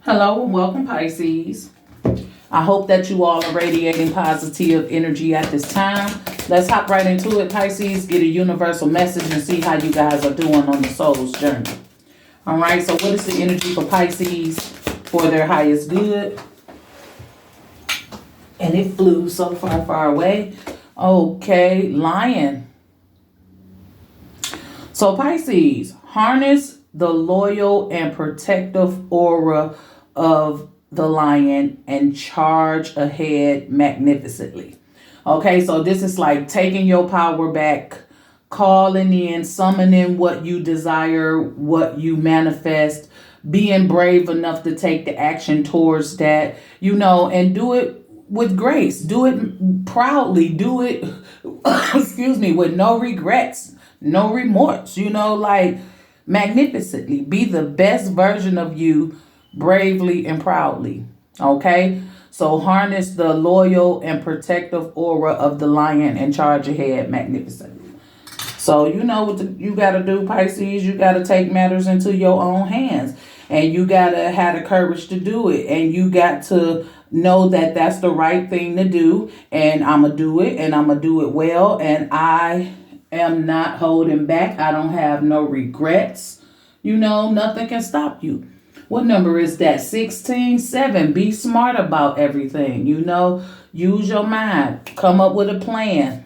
Hello and welcome, Pisces. I hope that you all are radiating positive energy at this time. Let's hop right into it, Pisces. Get a universal message and see how you guys are doing on the soul's journey. All right, so what is the energy for Pisces for their highest good? And it flew so far, far away. Okay, Lion. So Pisces, harness the loyal and protective aura of the lion and charge ahead magnificently. Okay, so this is like taking your power back, calling in, summoning what you desire, what you manifest, being brave enough to take the action towards that, and do it with grace, do it proudly, do it, excuse me, with no regrets, no remorse, like magnificently. Be the best version of you bravely and proudly. Okay? So harness the loyal and protective aura of the lion and charge ahead magnificently. So you know what you got to do, Pisces. You got to take matters into your own hands. And you got to have the courage to do it. And you got to know that that's the right thing to do. And I'm going to do it. And I'm going to do it well. And I am not holding back. I don't have no regrets. Nothing can stop you. What number is that? 16-7. Be smart about everything. Use your mind. Come up with a plan.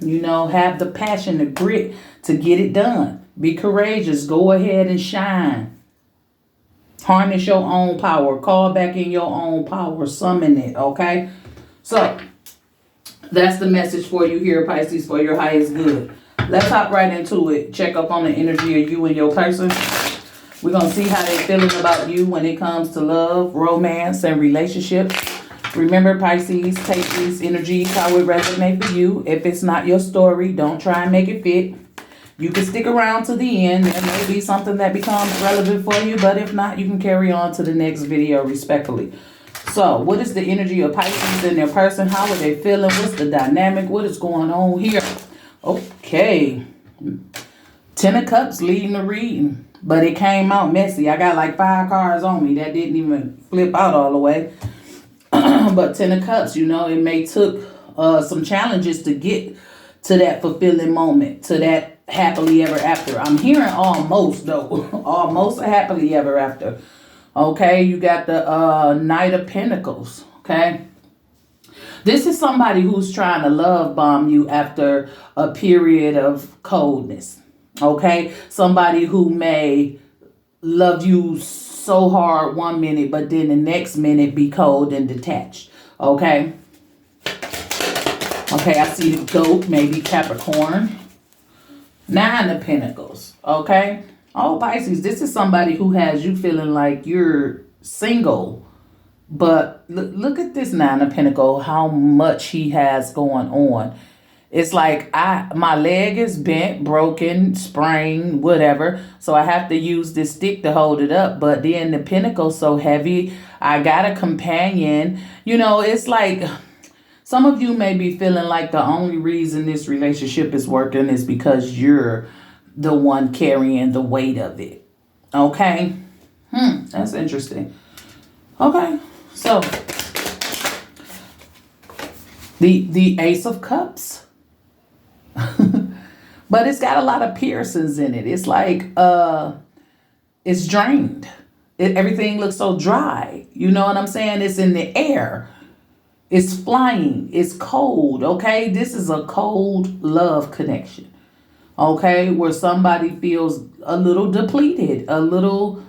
Have the passion, the grit to get it done. Be courageous. Go ahead and shine. Harness your own power. Call back in your own power. Summon it. Okay? So, that's the message for you here, Pisces, for your highest good. Let's hop right into it. Check up on the energy of you and your person. We're going to see how they're feeling about you when it comes to love, romance, and relationships. Remember, Pisces, take these energies how it resonates for you. If it's not your story, don't try and make it fit. You can stick around to the end. There may be something that becomes relevant for you, but if not, you can carry on to the next video respectfully. So, what is the energy of Pisces in their person? How are they feeling? What's the dynamic? What is going on here? Okay. 10 of Cups leading the reading. But it came out messy. I got like 5 cards on me that didn't even flip out all the way. But 10 of Cups, it may took some challenges to get to that fulfilling moment, to that happily ever after. I'm hearing almost though. Almost a happily ever after. Okay, you got the Knight of Pentacles. Okay. This is somebody who's trying to love bomb you after a period of coldness. Okay, somebody who may love you so hard one minute, but then the next minute be cold and detached. Okay. Okay, I see the goat, maybe Capricorn. 9 of Pentacles. Okay. Oh, Pisces, this is somebody who has you feeling like you're single. But look at this 9 of Pentacles, how much he has going on. It's like my leg is bent, broken, sprained, whatever. So I have to use this stick to hold it up. But then the pentacle's so heavy. I got a companion. It's like some of you may be feeling like the only reason this relationship is working is because you're the one carrying the weight of it. Okay? That's interesting. Okay. So the Ace of Cups. But it's got a lot of piercings in it. It's like it's drained. Everything looks so dry. You know what I'm saying? It's in the air. It's flying. It's cold. Okay, this is a cold love connection. Okay, where somebody feels a little depleted, a little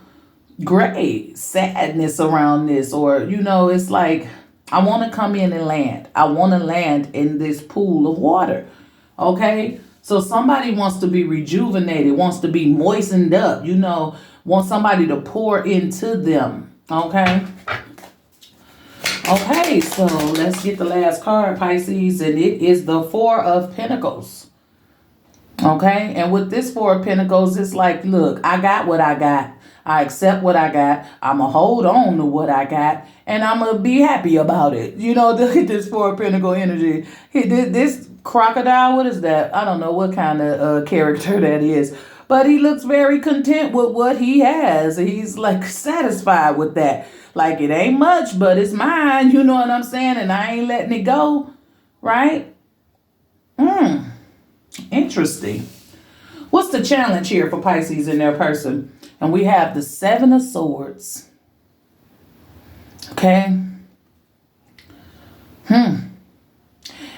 gray, sadness around this, or it's like I want to come in and land. I want to land in this pool of water. Okay, so somebody wants to be rejuvenated, wants to be moistened up, wants somebody to pour into them. Okay. Okay, so let's get the last card, Pisces, and it is the 4 of Pentacles. Okay, and with this 4 of Pentacles, it's like, look, I got what I got. I accept what I got. I'm going to hold on to what I got. And I'm going to be happy about it. Look at this 4 of Pentacle energy. This crocodile, what is that? I don't know what kind of character that is. but he looks very content with what he has. He's like satisfied with that. Like it ain't much, but it's mine. You know what I'm saying? And I ain't letting it go. Right? Interesting. What's the challenge here for Pisces in their person? And we have the Seven of Swords. Okay.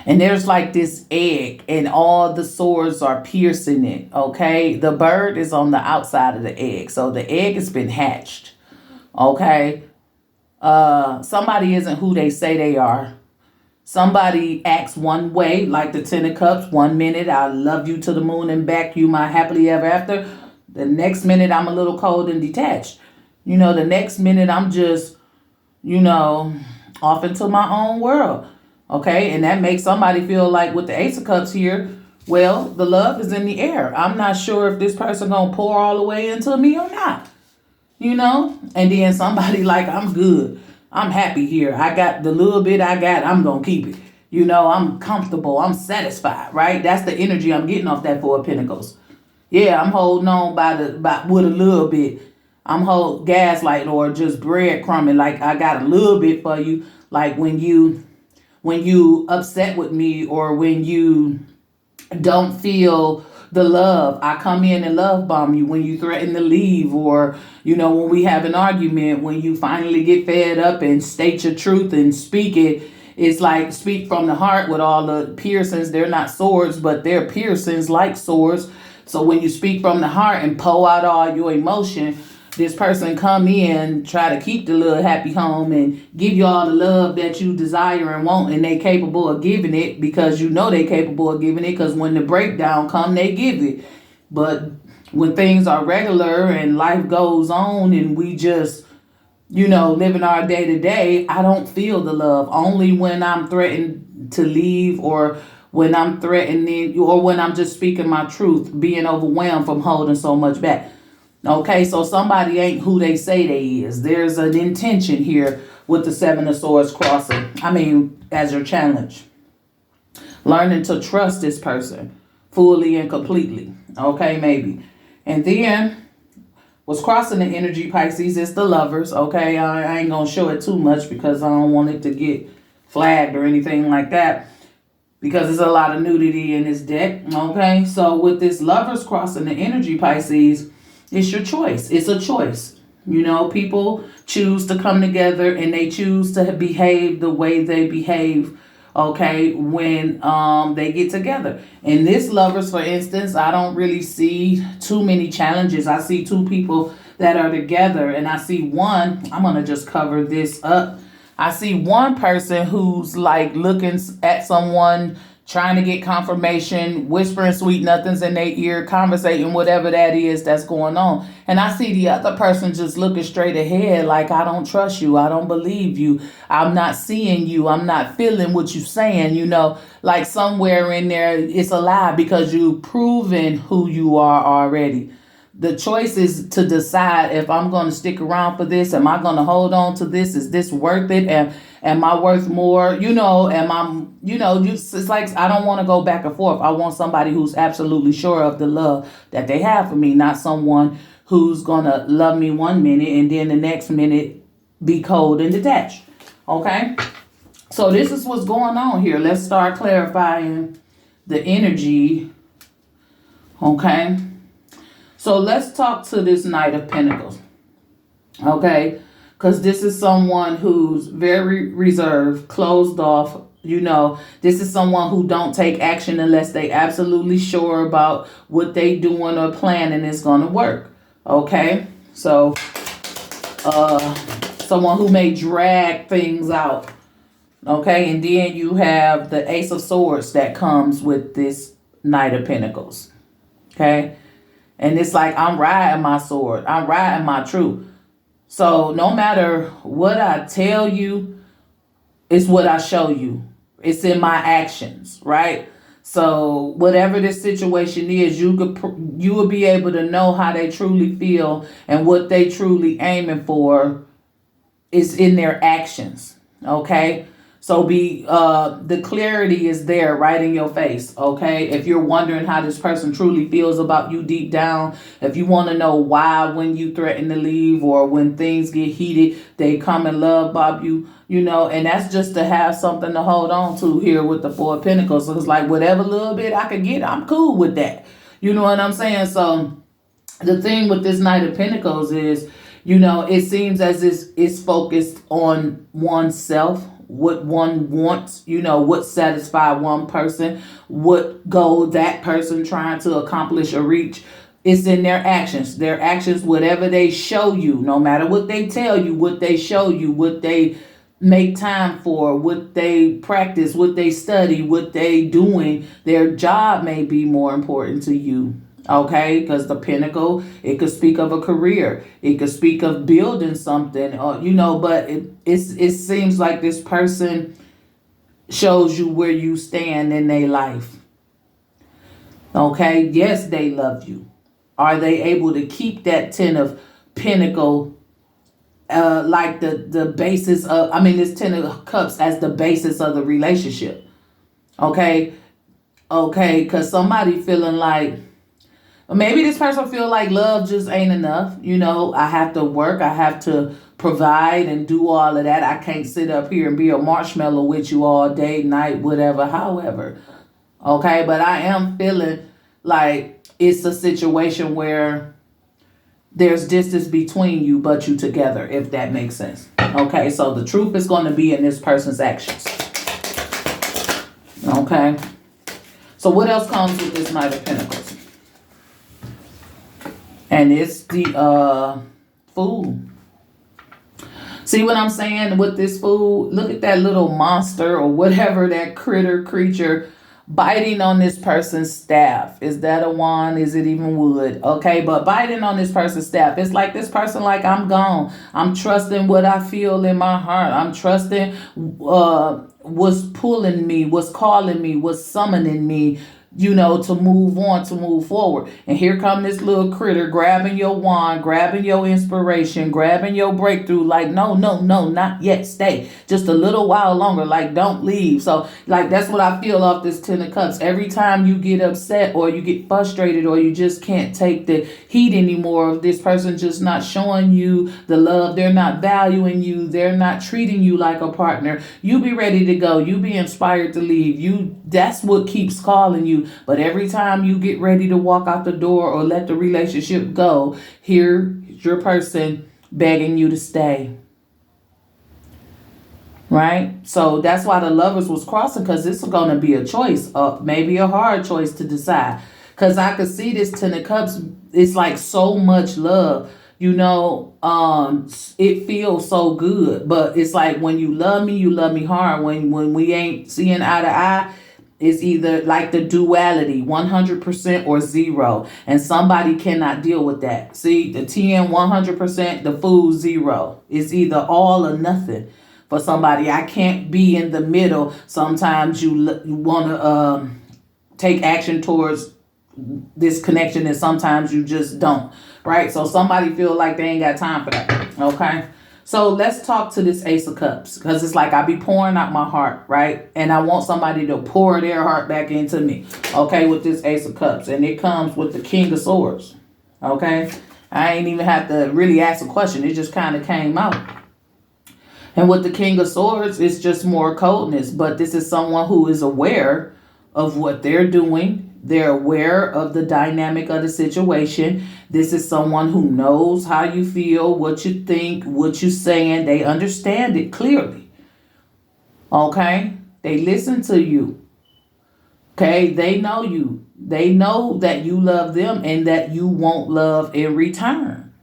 And there's like this egg and all the swords are piercing it. Okay. The bird is on the outside of the egg. So the egg has been hatched. Okay. Somebody isn't who they say they are. Somebody acts one way, like the Ten of Cups. 1 minute, I love you to the moon and back, you my happily ever after. The next minute, I'm a little cold and detached. You know, the next minute, I'm just, off into my own world. Okay, and that makes somebody feel like with the Ace of Cups here, well, the love is in the air. I'm not sure if this person gonna pour all the way into me or not. And then somebody like, I'm good. I'm happy here. I got the little bit I got. I'm going to keep it. I'm comfortable. I'm satisfied, right? That's the energy I'm getting off that Four of Pentacles. Yeah, I'm holding on with a little bit. I'm gaslighting or just breadcrumbing. Like I got a little bit for you. Like when you upset with me or when you don't feel the love, I come in and love bomb you. When you threaten to leave, or when we have an argument, when you finally get fed up and state your truth and speak it, it's like speak from the heart with all the piercings. They're not swords, but they're piercings like swords. So when you speak from the heart and pour out all your emotion, this person come in, try to keep the little happy home and give you all the love that you desire and want, and they capable of giving it because they capable of giving it, because when the breakdown come, they give it. But when things are regular and life goes on and we just, living our day to day, I don't feel the love. Only when I'm threatened to leave, or when I'm threatening, or when I'm just speaking my truth, being overwhelmed from holding so much back. Okay, so somebody ain't who they say they is. There's an intention here with the Seven of Swords crossing. As your challenge. Learning to trust this person fully and completely. Okay, maybe. And then what's crossing the energy, Pisces, is the Lovers. Okay, I ain't going to show it too much because I don't want it to get flagged or anything like that, because there's a lot of nudity in this deck. Okay, so with this Lovers crossing the energy, Pisces, it's your choice. It's a choice. People choose to come together and they choose to behave the way they behave, okay, when they get together. In this Lovers, for instance, I don't really see too many challenges. I see two people that are together, and I see one, I'm going to just cover this up. I see one person who's like looking at someone, trying to get confirmation, whispering sweet nothings in their ear, conversating whatever that is that's going on. And I see the other person just looking straight ahead like, I don't trust you. I don't believe you. I'm not seeing you. I'm not feeling what you're saying, like somewhere in there it's a lie, because you've proven who you are already. The choice is to decide if I'm going to stick around for this. Am I going to hold on to this? Is this worth it? Am I worth more? It's like I don't want to go back and forth. I want somebody who's absolutely sure of the love that they have for me, not someone who's going to love me 1 minute and then the next minute be cold and detached. Okay? So this is what's going on here. Let's start clarifying the energy. Okay? So let's talk to this Knight of Pentacles. Okay? Because this is someone who's very reserved, closed off. This is someone who don't take action unless they absolutely sure about what they doing or planning is going to work. Okay? So, someone who may drag things out. Okay? And then you have the Ace of Swords that comes with this Knight of Pentacles. Okay? And it's like, I'm riding my sword. I'm riding my truth. So no matter what I tell you, it's what I show you. It's in my actions, right? So whatever this situation is, you will be able to know how they truly feel, and what they truly aiming for is in their actions. Okay? So the clarity is there right in your face, okay? If you're wondering how this person truly feels about you deep down, if you want to know why when you threaten to leave or when things get heated, they come and love bomb you, and that's just to have something to hold on to here with the Four of Pentacles. So it's like whatever little bit I could get, I'm cool with that. You know what I'm saying? So the thing with this Knight of Pentacles is, it seems as if it's focused on oneself, what one wants, what satisfy one person, what goal that person trying to accomplish or reach. It's in their actions. Their actions, whatever they show you, no matter what they tell you, what they show you, what they make time for, what they practice, what they study, what they doing, their job may be more important to you. Okay, because the Pentacle, it could speak of a career, it could speak of building something, but it seems like this person shows you where you stand in their life. Okay, yes, they love you. Are they able to keep that Ten of Pentacle like the basis of, this Ten of Cups as the basis of the relationship? Okay, because somebody feeling like, maybe this person feel like love just ain't enough. I have to work. I have to provide and do all of that. I can't sit up here and be a marshmallow with you all day, night, whatever, however. Okay, but I am feeling like it's a situation where there's distance between you, but you together, if that makes sense. Okay, so the truth is going to be in this person's actions. Okay, so what else comes with this Knight of Pentacles? And it's the Fool. See what I'm saying with this Fool? Look at that little monster or whatever, that creature biting on this person's staff. Is that a wand? Is it even wood? Okay, but biting on this person's staff. It's like this person like, I'm gone. I'm trusting what I feel in my heart. I'm trusting what's pulling me, what's calling me, what's summoning me, to move on, to move forward. And here come this little critter grabbing your wand, grabbing your inspiration, grabbing your breakthrough. Like, no, not yet. Stay just a little while longer. Like, don't leave. So, like, that's what I feel off this Ten of Cups. Every time you get upset or you get frustrated or you just can't take the heat anymore of this person just not showing you the love, they're not valuing you, they're not treating you like a partner, you be ready to go. You be inspired to leave. That's what keeps calling you. But every time you get ready to walk out the door or let the relationship go, here's your person begging you to stay. Right? So that's why the Lovers was crossing, because this is going to be a choice, maybe a hard choice to decide. Because I could see this Ten of Cups, it's like so much love. It feels so good. But it's like when you love me hard. When we ain't seeing eye to eye, it's either like the duality, 100% or 0. And somebody cannot deal with that. See, the 10, 100%, the Fool, 0. It's either all or nothing for somebody. I can't be in the middle. Sometimes you want to take action towards this connection, and sometimes you just don't. Right? So somebody feel like they ain't got time for that. Okay? So let's talk to this Ace of Cups, because it's like I be pouring out my heart, right? And I want somebody to pour their heart back into me, okay, with this Ace of Cups. And it comes with the King of Swords, okay? I ain't even have to really ask a question. It just kind of came out. And with the King of Swords, it's just more coldness. But this is someone who is aware of what they're doing. They're aware of the dynamic of the situation. This is someone who knows how you feel, what you think, what you're saying. They understand it clearly. Okay? They listen to you. Okay? They know you. They know that you love them and that you want love in return.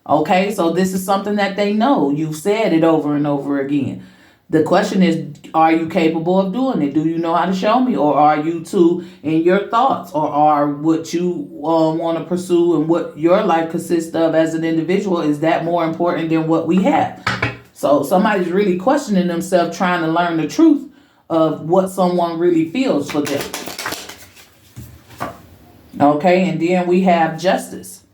Okay? So this is something that they know. You've said it over and over again. The question is, are you capable of doing it? Do you know how to show me? Or are you too in your thoughts? Or are what you want to pursue and what your life consists of as an individual, is that more important than what we have? So somebody's really questioning themselves, trying to learn the truth of what someone really feels for them. Okay, and then we have Justice.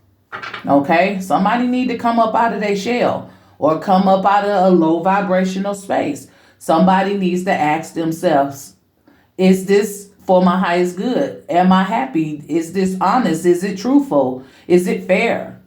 Okay, somebody need to come up out of their shell or come up out of a low vibrational space. Somebody needs to ask themselves, is this for my highest good? Am I happy? Is this honest? Is it truthful? Is it fair?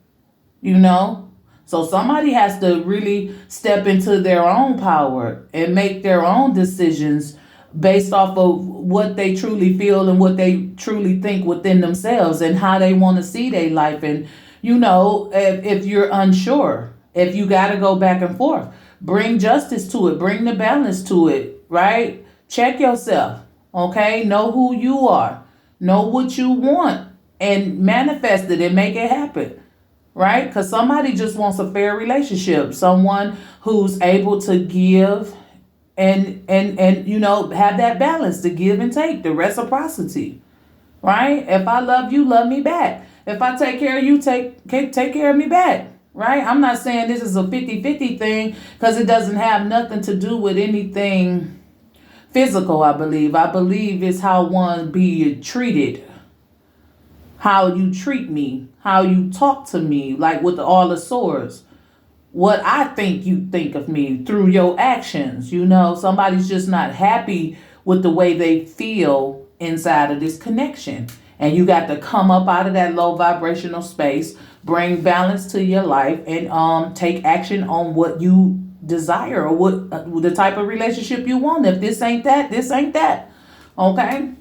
You know? So somebody has to really step into their own power and make their own decisions based off of what they truly feel and what they truly think within themselves and how they want to see their life. And, if you're unsure, if you got to go back and forth, bring justice to it, bring the balance to it, right? Check yourself, okay? Know who you are, know what you want, and manifest it and make it happen. Right? Because somebody just wants a fair relationship, someone who's able to give and have that balance, to give and take, the reciprocity. Right? If I love you, love me back. If I take care of you, take care of me back. Right? I'm not saying this is a 50-50 thing, because it doesn't have nothing to do with anything physical. I believe it's how one be treated, how you treat me, how you talk to me, like with all the swords. What I think you think of me through your actions. Somebody's just not happy with the way they feel inside of this connection. And you got to come up out of that low vibrational space, bring balance to your life, and take action on what you desire, or what the type of relationship you want. If this ain't that, this ain't that. Okay?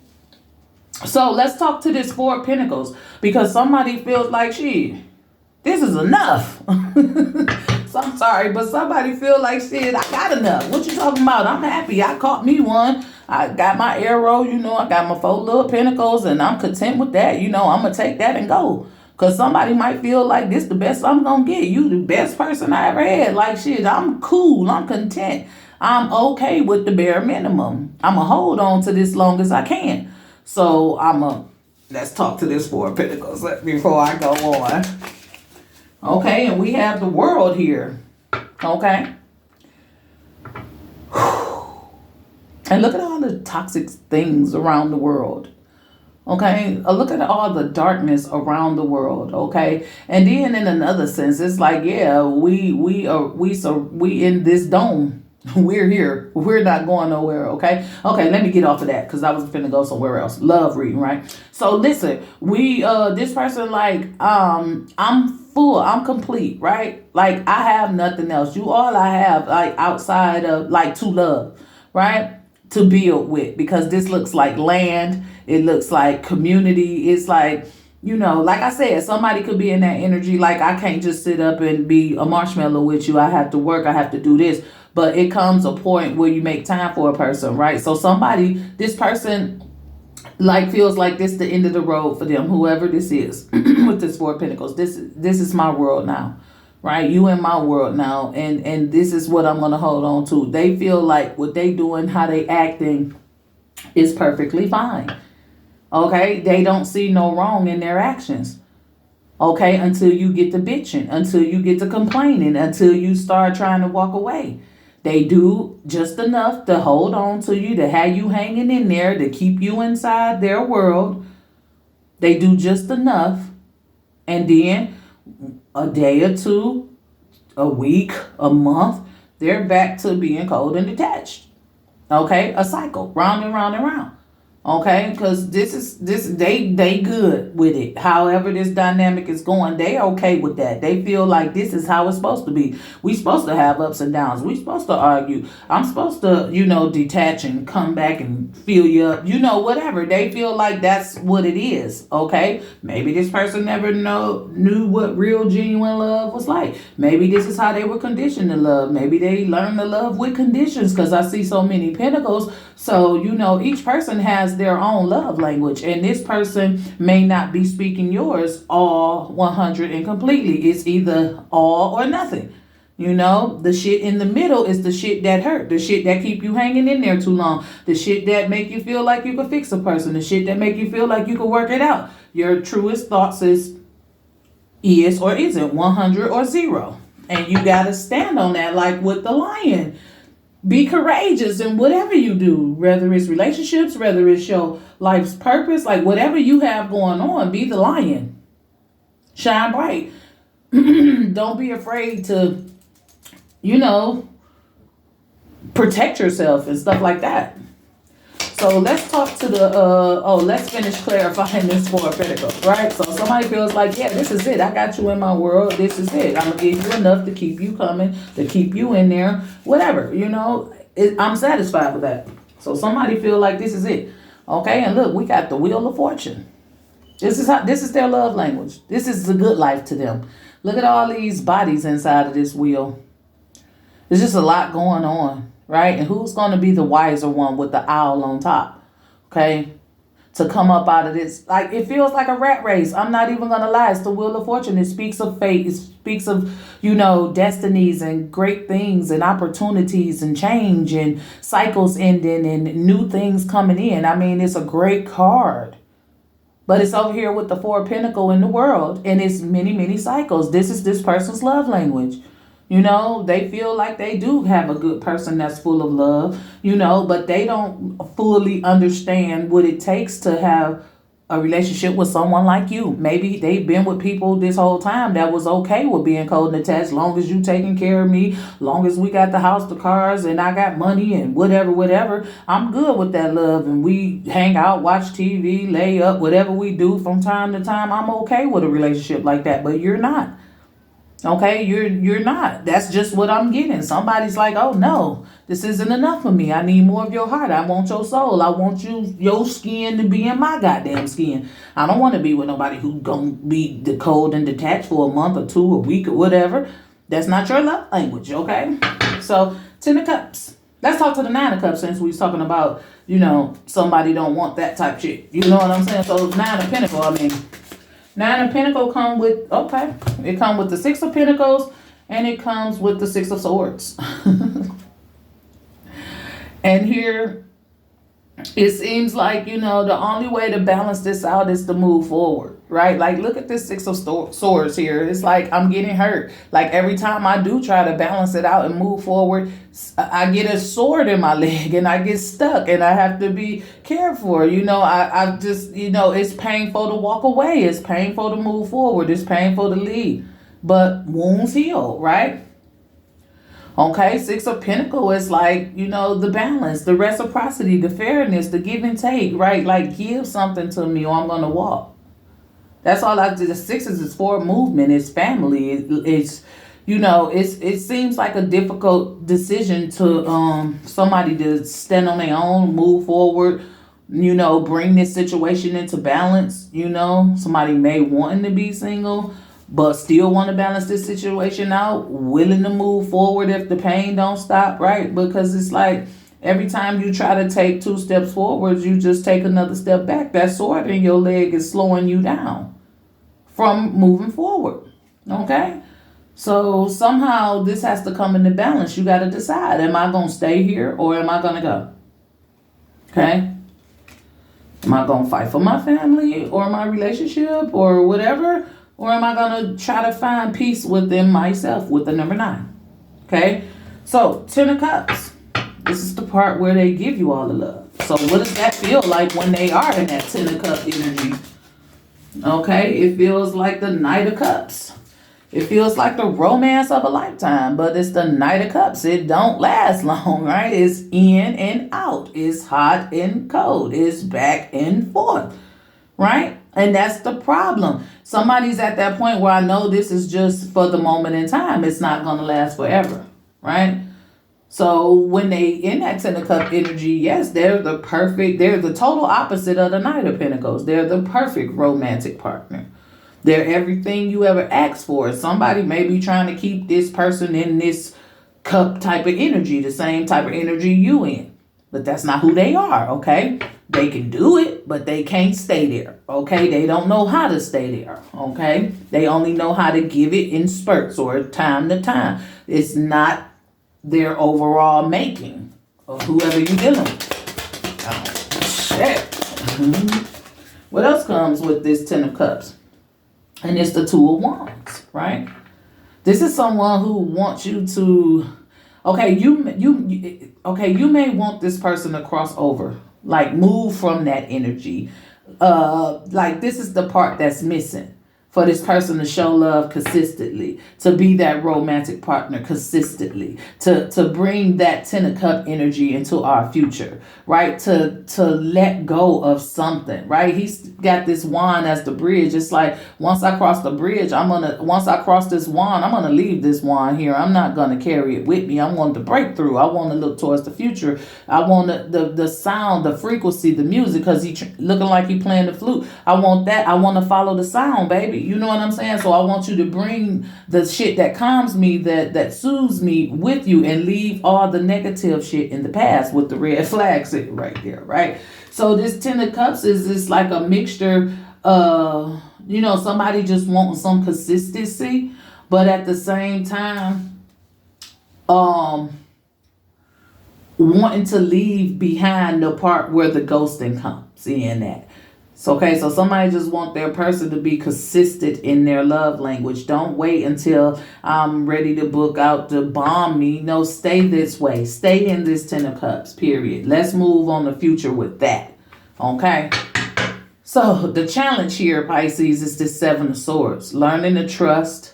So let's talk to this Four of Pentacles, because somebody feels like, this is enough. So I'm sorry, but somebody feel like, I got enough. What you talking about? I'm happy. I caught me one. I got my arrow, I got my 4 little pentacles, and I'm content with that. I'm going to take that and go. Because somebody might feel like this the best I'm going to get. You the best person I ever had. Like, I'm cool. I'm content. I'm okay with the bare minimum. I'm going to hold on to this long as I can. So let's talk to this Four of Pentacles before I go on. Okay, and we have the World here. Okay. And look at all the toxic things around the world. Okay, look at all the darkness around the world. Okay, and then in another sense, it's like, we in this dome. We're here. We're not going nowhere. Okay. Let me get off of that, because I was finna go somewhere else. Love reading, right? So listen, this person, like, I'm full. I'm complete, right? Like, I have nothing else. You all I have, like, outside of, like, to love, right? To build with, because this looks like land. It looks like community. It's like, like I said, somebody could be in that energy. Like, I can't just sit up and be a marshmallow with you. I have to work. I have to do this. But it comes a point where you make time for a person, right? So this person, like, feels like this the end of the road for them, whoever this is, with this Four of Pentacles. This is my world now, right? You in my world now, and this is what I'm going to hold on to. They feel like what they doing, how they acting is perfectly fine. Okay? They don't see no wrong in their actions. Okay? Until you get to bitching, until you get to complaining, until you start trying to walk away. They do just enough to hold on to you, to have you hanging in there, to keep you inside their world. They do just enough. And then a day or two, a week, a month, they're back to being cold and detached. Okay? A cycle, round and round and round. Okay, because they good with it. However this dynamic is going, they okay with that. They feel like this is how it's supposed to be. We supposed to have ups and downs. We supposed to argue. I'm supposed to, detach and come back and fill you up. Whatever. They feel like that's what it is. Okay, maybe this person never knew what real genuine love was like. Maybe this is how they were conditioned to love. Maybe they learned to love with conditions, because I see so many pentacles. So, each person has their own love language, and this person may not be speaking yours all 100 and completely. It's either all or nothing. The shit in the middle is the shit that hurt, the shit that keep you hanging in there too long, the shit that make you feel like you could fix a person, the shit that make you feel like you could work it out. Your truest thoughts is or isn't, 100 or 0. And you got to stand on that, like with the lion. Be courageous in whatever you do, whether it's relationships, whether it's your life's purpose, like whatever you have going on, be the lion. Shine bright. Don't be afraid to, protect yourself and stuff like that. So let's talk to the let's finish clarifying this Four of Pentacles, right? So somebody feels like, yeah, this is it. I got you in my world. This is it. I'm gonna give you enough to keep you coming, to keep you in there, whatever. I'm satisfied with that. So somebody feel like this is it. Okay, and look, we got the Wheel of Fortune. This is their love language. This is the good life to them. Look at all these bodies inside of this wheel. There's just a lot going on, right? And who's going to be the wiser one with the owl on top? Okay, to come up out of this. Like, it feels like a rat race. I'm not even going to lie. It's the Wheel of Fortune. It speaks of fate. It speaks of, destinies and great things and opportunities and change and cycles ending and new things coming in. I mean, it's a great card. But it's over here with the Four of Pentacles in the world. And it's many, many cycles. This is this person's love language. They feel like they do have a good person that's full of love, but they don't fully understand what it takes to have a relationship with someone like you. Maybe they've been with people this whole time that was okay with being cold and attached. Long as you taking care of me, long as we got the house, the cars, and I got money and whatever, I'm good with that love. And we hang out, watch TV, lay up, whatever we do from time to time. I'm okay with a relationship like that, but you're not. Okay, you're not. That's just what I'm getting. Somebody's like, oh no, this isn't enough for me. I need more of your heart. I want your soul. I want your skin to be in my goddamn skin. I don't want to be with nobody who's gonna be cold and detached for a month or two, a week or whatever. That's not your love language, okay? So, Ten of Cups. Let's talk to the Nine of Cups since we was talking about, somebody don't want that type shit. You know what I'm saying? So, Nine of Pentacles, Nine of Pentacles come with, it comes with the Six of Pentacles and it comes with the Six of Swords. And here, it seems like, the only way to balance this out is to move forward, right? Like, look at this Six of Swords here. It's like I'm getting hurt. Like, every time I do try to balance it out and move forward, I get a sword in my leg and I get stuck and I have to be careful. I just, it's painful to walk away. It's painful to move forward. It's painful to leave. But wounds heal, right? Okay, Six of Pentacles is like, the balance, the reciprocity, the fairness, the give and take, right? Like, give something to me or I'm going to walk. That's all I do. The Sixes is for movement. It's family. It seems like a difficult decision to somebody to stand on their own, move forward, bring this situation into balance. Somebody may want to be single, but still want to balance this situation out, willing to move forward if the pain don't stop, right? Because it's like every time you try to take 2 steps forward, you just take another step back. That sword in your leg is slowing you down from moving forward, okay? So somehow this has to come into balance. You got to decide, am I going to stay here or am I going to go? Okay? Am I going to fight for my family or my relationship or whatever? Or am I going to try to find peace within myself with the number 9? Okay? So, Ten of Cups. This is the part where they give you all the love. So, what does that feel like when they are in that Ten of Cups energy? Okay? It feels like the Knight of Cups. It feels like the romance of a lifetime, but it's the Knight of Cups. It don't last long, right? It's in and out. It's hot and cold. It's back and forth, right? And that's the problem. Somebody's at that point where I know this is just for the moment in time. It's not going to last forever, right? So when they in that Ten of Cups energy, yes, they're the total opposite of the Knight of Pentacles. They're the perfect romantic partner. They're everything you ever asked for. Somebody may be trying to keep this person in this cup type of energy, the same type of energy you in. But that's not who they are, okay? They can do it, but they can't stay there, okay? They don't know how to stay there, okay? They only know how to give it in spurts or time to time. It's not their overall making of whoever you're dealing with. Oh, shit. What else comes with this Ten of Cups? And it's the Two of Wands, right? This is someone who wants you to... Okay, you may want this person to cross over, like move from that energy. Like this is the part that's missing for this person to show love consistently, to be that romantic partner consistently, to bring that Ten of Cup energy into our future, right? To let go of something, right? He's got this wand as the bridge. It's like, once I cross the bridge, once I cross this wand, I'm gonna leave this wand here. I'm not gonna carry it with me. I want the breakthrough. I want to look towards the future. I want the sound, the frequency, the music, because looking like he playing the flute. I want that. I want to follow the sound, baby. You know what I'm saying? So I want you to bring the shit that calms me, that soothes me with you, and leave all the negative shit in the past with the red flag sitting right there, right? So this Ten of Cups is like a mixture. Somebody just wanting some consistency, but at the same time, wanting to leave behind the part where the ghosting comes in at. So, okay, so somebody just want their person to be consistent in their love language. Don't wait until I'm ready to book out to bomb me. No, stay this way. Stay in this Ten of Cups, period. Let's move on the future with that. Okay? So, the challenge here, Pisces, is this Seven of Swords. Learning to trust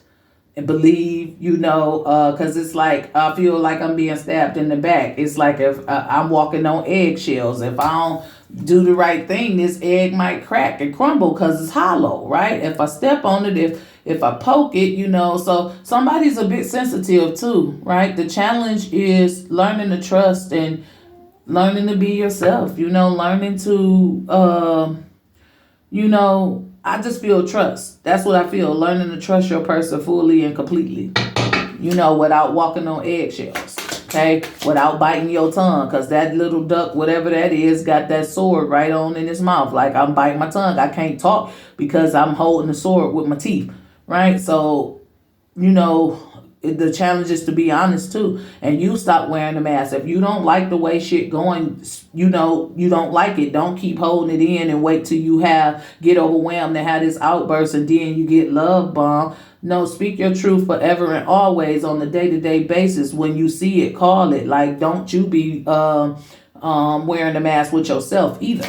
and believe, because it's like, I feel like I'm being stabbed in the back. It's like if I'm walking on eggshells. If I don't do the right thing, this egg might crack and crumble because it's hollow, right? If I step on it, if I poke it, so somebody's a bit sensitive too, right? The challenge is learning to trust and learning to be yourself, learning to, I just feel trust. That's what I feel. Learning to trust your person fully and completely, without walking on eggshells. Okay, without biting your tongue, because that little duck, whatever that is, got that sword right on in his mouth. Like, I'm biting my tongue. I can't talk because I'm holding the sword with my teeth, right? So, the challenge is to be honest too, and you stop wearing the mask. If you don't like the way shit going, you don't like it. Don't keep holding it in and wait till you get overwhelmed and have this outburst and then you get love bombed. No, speak your truth forever and always on a day-to-day basis. When you see it, call it. Like, don't you be wearing the mask with yourself either.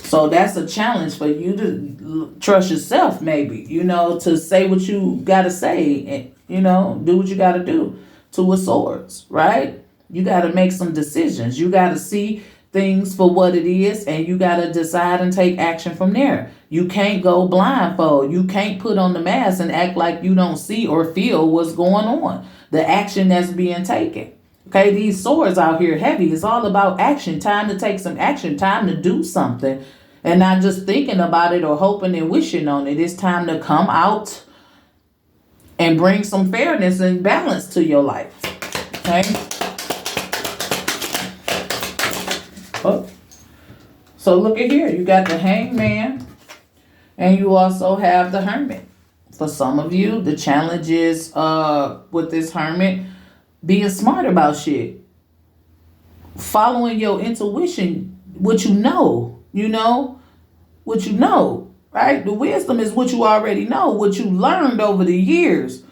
So that's a challenge for you to trust yourself, maybe, to say what you got to say and, do what you got to do. Two of Swords, right? You got to make some decisions. You got to see things for what it is, and you got to decide and take action from there. You can't go blindfold. You can't put on the mask and act like you don't see or feel what's going on. The action that's being taken. Okay, these swords out here heavy. It's all about action. Time to take some action. Time to do something. And not just thinking about it or hoping and wishing on it. It's time to come out and bring some fairness and balance to your life. Okay? Oh. So look at here. You got the Hangman. And you also have the Hermit. For some of you, the challenge is with this Hermit, being smart about shit. Following your intuition, what what you know, right? The wisdom is what you already know, what you learned over the years.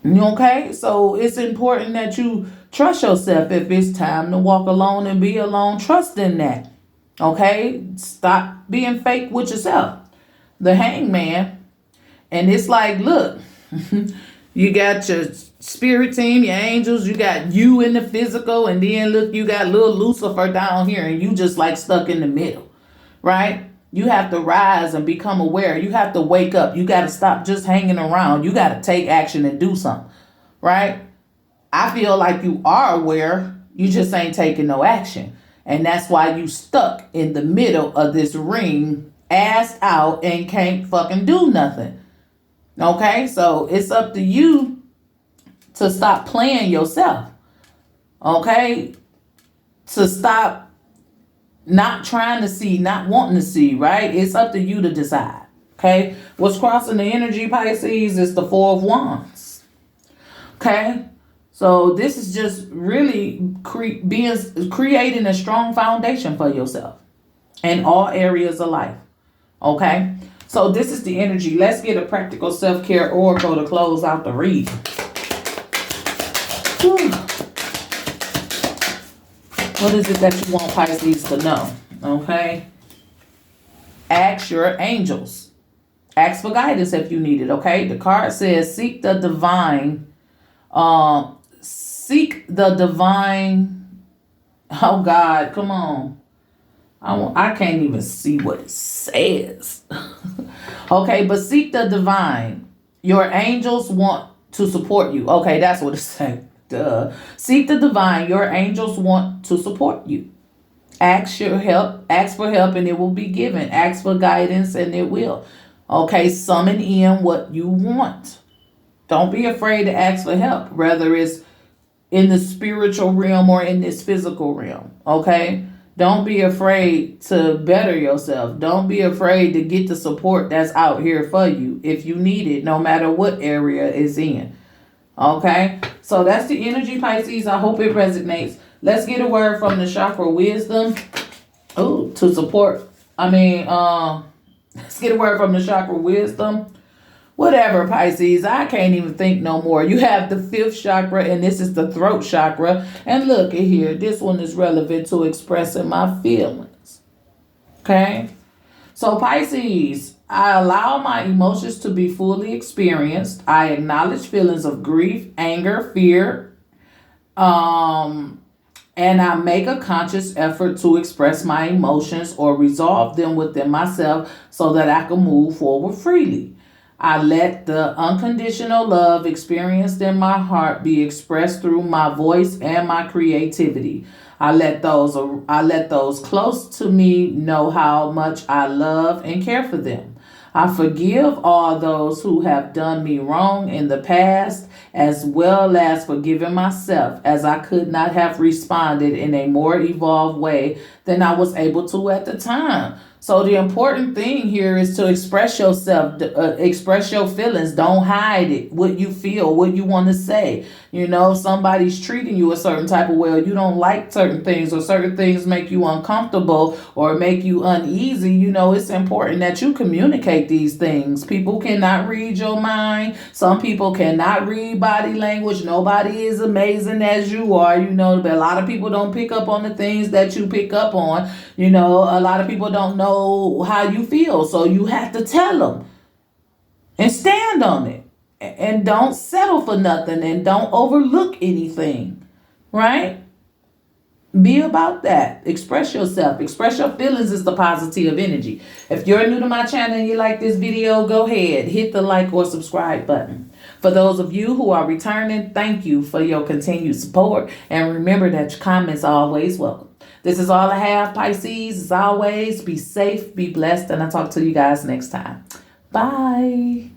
Okay? So it's important that you trust yourself. If it's time to walk alone and be alone, trust in that. Okay? Stop being fake with yourself. The Hangman. And it's like, look, you got your spirit team, your angels, you got you in the physical, and then look, you got little Lucifer down here, and you just like stuck in the middle, right? You have to rise and become aware. You have to wake up. You got to stop just hanging around. You got to take action and do something, right? I feel like you are aware. You just ain't taking no action. And that's why you stuck in the middle of this ring, ass out, and can't fucking do nothing. Okay? So it's up to you to stop playing yourself. Okay? To stop not trying to see, not wanting to see, right? It's up to you to decide. Okay? What's crossing the energy, Pisces, is the Four of Wands. Okay? So this is just really creating a strong foundation for yourself in all areas of life. Okay? So this is the energy. Let's get a practical self-care oracle to close out the read. Whew. What is it that you want Pisces to know? Okay? Ask your angels. Ask for guidance if you need it, okay? The card says seek the divine. Seek the divine. Oh, God, come on. I can't even see what it says. Okay, but seek the divine. Your angels want to support you. Okay, that's what it says. Duh. Seek the divine. Your angels want to support you. Ask for help and it will be given. Ask for guidance and it will. Okay, summon in what you want. Don't be afraid to ask for help, whether it's in the spiritual realm or in this physical realm. Okay? Don't be afraid to better yourself. Don't be afraid to get the support that's out here for you if you need it, no matter what area it's in. Okay? So that's the energy, Pisces. I hope it resonates. Let's get a word from the chakra wisdom. Oh, to support. Let's get a word from the chakra wisdom. Whatever, Pisces. I can't even think no more. You have the 5th chakra, and this is the throat chakra. And look at here. This one is relevant to expressing my feelings. Okay? So, Pisces, I allow my emotions to be fully experienced. I acknowledge feelings of grief, anger, fear, and I make a conscious effort to express my emotions or resolve them within myself so that I can move forward freely. I let the unconditional love experienced in my heart be expressed through my voice and my creativity. I let those close to me know how much I love and care for them. I forgive all those who have done me wrong in the past, as well as forgiving myself, as I could not have responded in a more evolved way than I was able to at the time. So the important thing here is to express yourself, express your feelings. Don't hide it, what you feel, what you want to say. You know, somebody's treating you a certain type of way, or you don't like certain things, or certain things make you uncomfortable or make you uneasy. You know, it's important that you communicate these things. People cannot read your mind. Some people cannot read body language. Nobody is amazing as you are, you know, but a lot of people don't pick up on the things that you pick up on. You know, a lot of people don't know how you feel, so you have to tell them and stand on it, and don't settle for nothing, and don't overlook anything, right? Be about that. Express yourself. Express your feelings is the positive energy. If you're new to my channel and you like this video, go ahead, hit the like or subscribe button. For those of you who are returning, thank you for your continued support, and remember that your comments are always welcome. This is all I have, Pisces. As always, be safe, be blessed, and I'll talk to you guys next time. Bye.